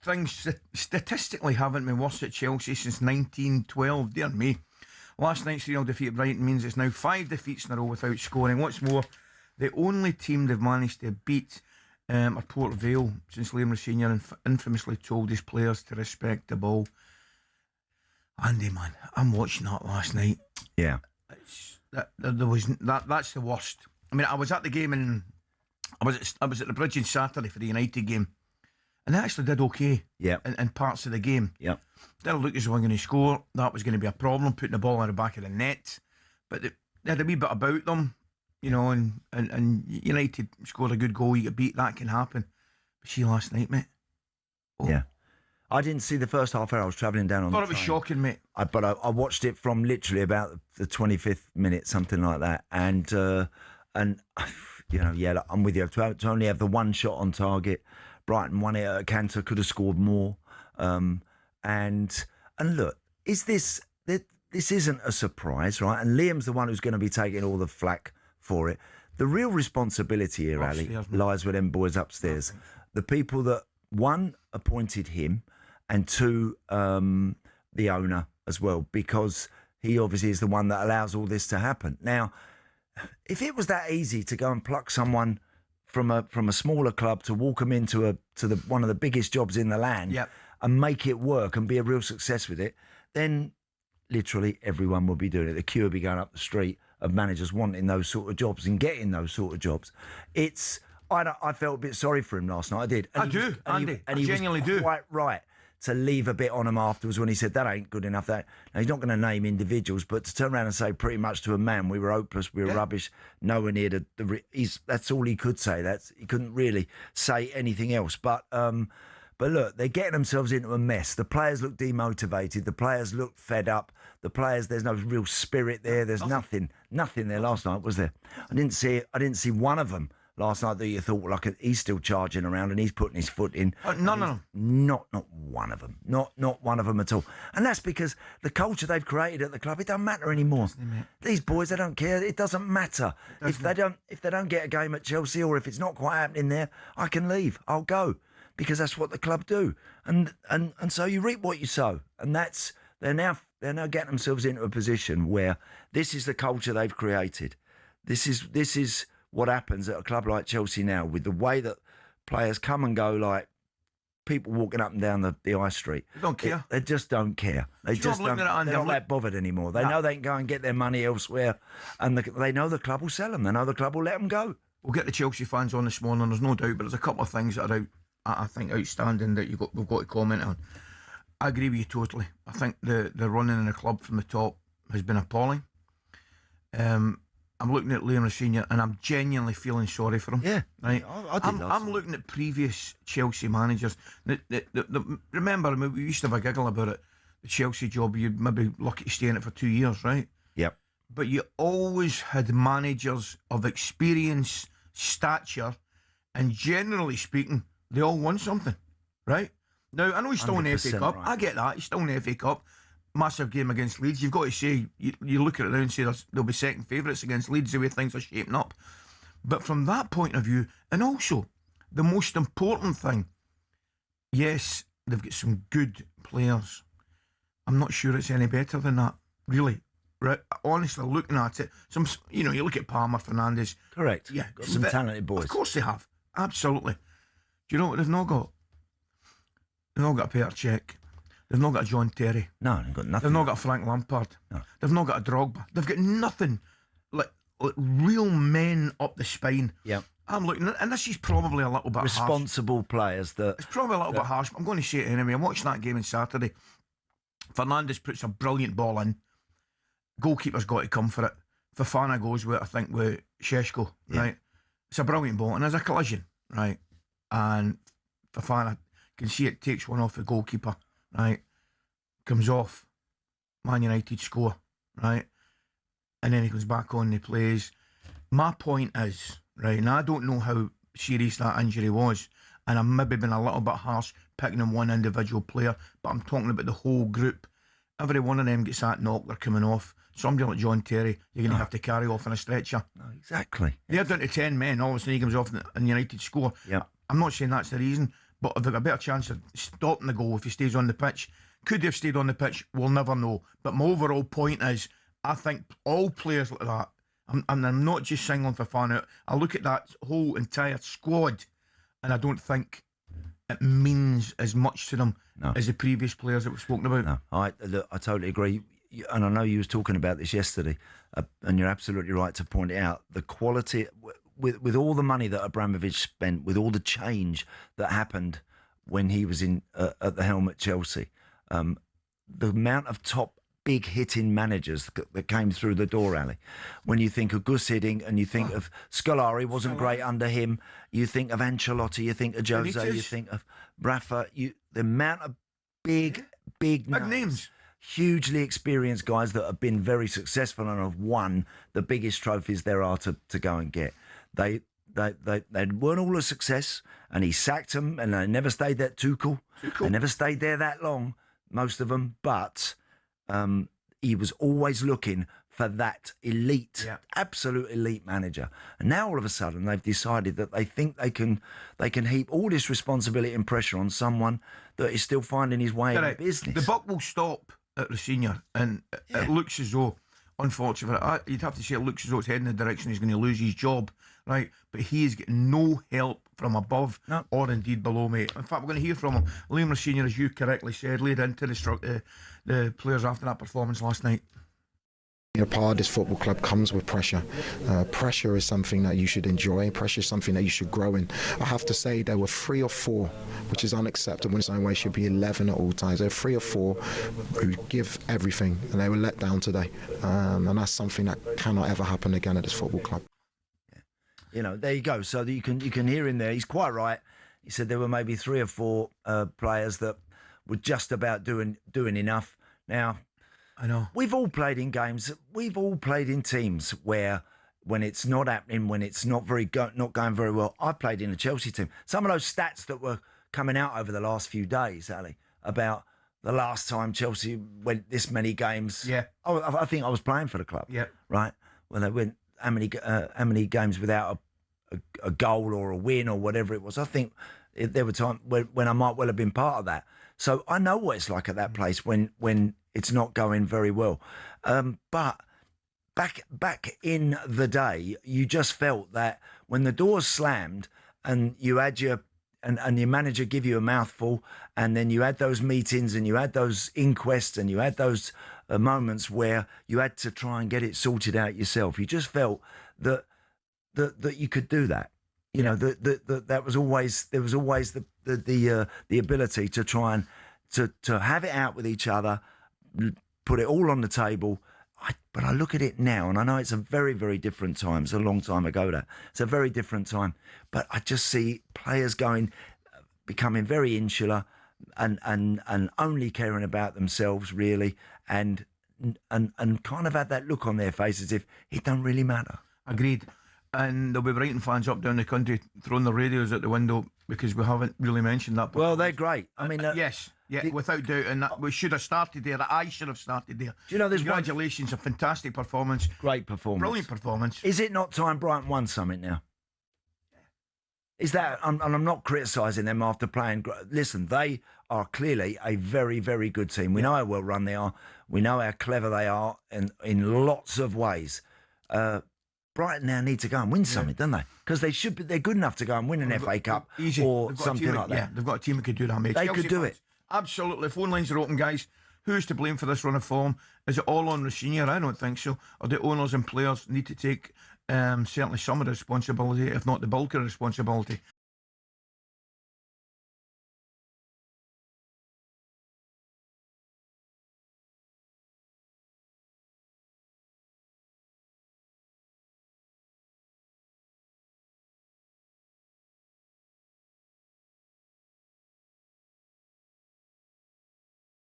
things statistically haven't been worse at Chelsea since 1912. Dear me. Last night's 3-0 defeat at Brighton means it's now 5 defeats in a row without scoring. What's more, the only team they've managed to beat are Port Vale since Liam Senior infamously told his players to respect the ball. Andy, man, I'm watching that last night. Yeah. That's the worst. I mean, I was at the game and I was at the Bridge on Saturday for the United game, and they actually did okay. Yeah. In parts of the game. Yeah. Didn't look as though they were going to score. That was going to be a problem, putting the ball in the back of the net. But they had a wee bit about them, you know, and United scored a good goal. You get beat, that can happen. But see last night, mate. Oh. Yeah. I didn't see the first half hour. I was travelling down on the train. I thought it was shocking, mate. But I watched it from literally about the 25th minute, something like that. And you know, yeah, I'm with you. To only have the one shot on target, Brighton won it at a canter, could have scored more. And look, this isn't a surprise, right? And Liam's the one who's going to be taking all the flack for it. The real responsibility here, Ali, lies with them boys upstairs. The people that, one, appointed him, and two, the owner as well, because he obviously is the one that allows all this to happen. Now, if it was that easy to go and pluck someone from a smaller club to walk them into one of the biggest jobs in the land, yep, and make it work and be a real success with it, then literally everyone would be doing it. The queue would be going up the street of managers wanting those sort of jobs and getting those sort of jobs. I felt a bit sorry for him last night. I did. And I genuinely do. Quite right to leave a bit on him afterwards when he said that ain't good enough. Now, he's not going to name individuals, but to turn around and say pretty much to a man, we were hopeless, we were rubbish, nowhere near that's all he could say. He couldn't really say anything else. But look, they're getting themselves into a mess. The players look demotivated. The players look fed up. The players, there's no real spirit there. There's nothing there last night, was there? I didn't see one of them last night that you thought, like, he's still charging around and he's putting his foot in. None of them. Not one of them. Not one of them at all. And that's because the culture they've created at the club, it don't matter anymore. These boys, they don't care. It doesn't matter. If they don't get a game at Chelsea, or if it's not quite happening there, I can leave. I'll go. Because that's what the club do. And so you reap what you sow. And they're now getting themselves into a position where this is the culture they've created. This is what happens at a club like Chelsea now, with the way that players come and go, like people walking up and down the high street. They don't care. They just don't care. They're not that bothered anymore. They know they can go and get their money elsewhere, and they know the club will sell them. They know the club will let them go. We'll get the Chelsea fans on this morning, there's no doubt, but there's a couple of things that are I think outstanding that we've got to comment on. I agree with you totally. I think the running in the club from the top has been appalling. I'm looking at Liam Senior and I'm genuinely feeling sorry for him. Yeah, right. I'm looking at previous Chelsea managers. Remember, I mean, we used to have a giggle about it. The Chelsea job, you'd maybe lucky to stay in it for 2 years, right? Yep. But you always had managers of experience, stature, and generally speaking, they all won something, right? Now, I know he's still in the FA Cup. Right. I get that. He's still in the FA Cup. Massive game against Leeds. You've got to say, you look at it now and say they'll be second favourites against Leeds, the way things are shaping up. But from that point of view, and also the most important thing, yes, they've got some good players. I'm not sure it's any better than that, really. Right? Honestly, looking at it, you look at Palmer, Fernandes. Correct. Yeah, got some talented boys. Of course they have. Absolutely. Do you know what they've not got? They've not got a Peter Cech. They've not got a John Terry. No, they've got nothing. They've not got a Frank Lampard. No. They've not got a Drogba. They've got nothing. Like real men up the spine. Yeah. I'm looking, and this is probably a little bit responsible harsh. Players that it's probably a little bit harsh, but I'm going to say it anyway. I'm watching that game on Saturday. Fernandes puts a brilliant ball in. Goalkeeper's got to come for it. Fofana goes with, I think, with Šeško, right? It's a brilliant ball, and there's a collision, right? And Fofana can see it takes one off the goalkeeper, right? Comes off. Man United score, right? And then he comes back on and he plays. My point is, right, and I don't know how serious that injury was, and I'm maybe been a little bit harsh picking on one individual player, but I'm talking about the whole group. Every one of them gets that knock, they're coming off. Somebody like John Terry, you're going to have to carry off on a stretcher. No, exactly. They're down to 10 men, all of a sudden he comes off and United score. Yeah. I'm not saying that's the reason, but they've got a better chance of stopping the goal if he stays on the pitch. Could they have stayed on the pitch? We'll never know. But my overall point is, I think all players like that, and I'm not just singling for fun out, I look at that whole entire squad and I don't think it means as much to them as the previous players that we've spoken about. No, I totally agree. And I know you was talking about this yesterday, and you're absolutely right to point it out. The quality, with all the money that Abramovich spent, with all the change that happened when he was at the helm at Chelsea, the amount of top big hitting managers that came through the door, Ali. When you think of Gus Hiddink and you think of Scolari, wasn't great under him. You think of Ancelotti, you think of Jose, you think of Rafa. The amount of big names. Hugely experienced guys that have been very successful and have won the biggest trophies there are to go and get. They weren't all a success, and he sacked them, and they never stayed there. Tuchel. They never stayed there that long, most of them, but he was always looking for that elite, absolute elite manager. And now all of a sudden they've decided that they think they can heap all this responsibility and pressure on someone that is still finding his way in the business. The buck will stop at the senior, and it looks as though, unfortunately, you'd have to say it looks as though it's heading in the direction he's going to lose his job, right? But he is getting no help from above or indeed below, mate. In fact, we're going to hear from him. Liam Senior, as you correctly said, laid into the players after that performance last night. A part of this football club comes with pressure. Pressure is something that you should enjoy. Pressure is something that you should grow in. I have to say there were 3 or 4, which is unacceptable in its own way. Should be 11 at all times. There are 3 or 4 who give everything, and they were let down today. And that's something that cannot ever happen again at this football club. You know, there you go. So you can hear him there. He's quite right. He said there were maybe 3 or 4 players that were just about doing enough. Now, I know. We've all played in games. We've all played in teams where, when it's not happening, when it's not going very well. I played in a Chelsea team. Some of those stats that were coming out over the last few days, Ali, about the last time Chelsea went this many games. Yeah. I think I was playing for the club. Yeah. Right. When they went how many games without a goal or a win or whatever it was. I think there were times when I might well have been part of that. So I know what it's like at that place when it's not going very well. But back in the day, you just felt that when the doors slammed and you had your manager give you a mouthful, and then you had those meetings and you had those inquests and you had those moments where you had to try and get it sorted out yourself. You just felt that you could do that. You know, that was always, there was always the ability to try and to have it out with each other, put it all on the table. But I look at it now, and I know it's a very, very different time. It's a long time ago that. It's a very different time. But I just see players becoming very insular and only caring about themselves, really, and kind of had that look on their face as if it don't really matter. Agreed. And there'll be Brighton fans up down the country throwing their radios out the window because we haven't really mentioned that. Well, they're great. I mean, yes, without doubt. And that we should have started there. I should have started there. Do you know, congratulations, a fantastic performance. Great performance. Brilliant performance. Is it not time Brighton won something now? Is that, and I'm not criticising them after playing. Listen, they are clearly a very, very good team. We know how well run they are. We know how clever they are in lots of ways. Brighton now need to go and win something, don't they? Because they're good enough to go and win an FA Cup or something like that. Yeah, they've got a team that could do that, mate. They could do it. Absolutely. Phone lines are open, guys. Who's to blame for this run of form? Is it all on the senior? I don't think so. Or the owners and players need to take certainly some of the responsibility, if not the bulk of the responsibility.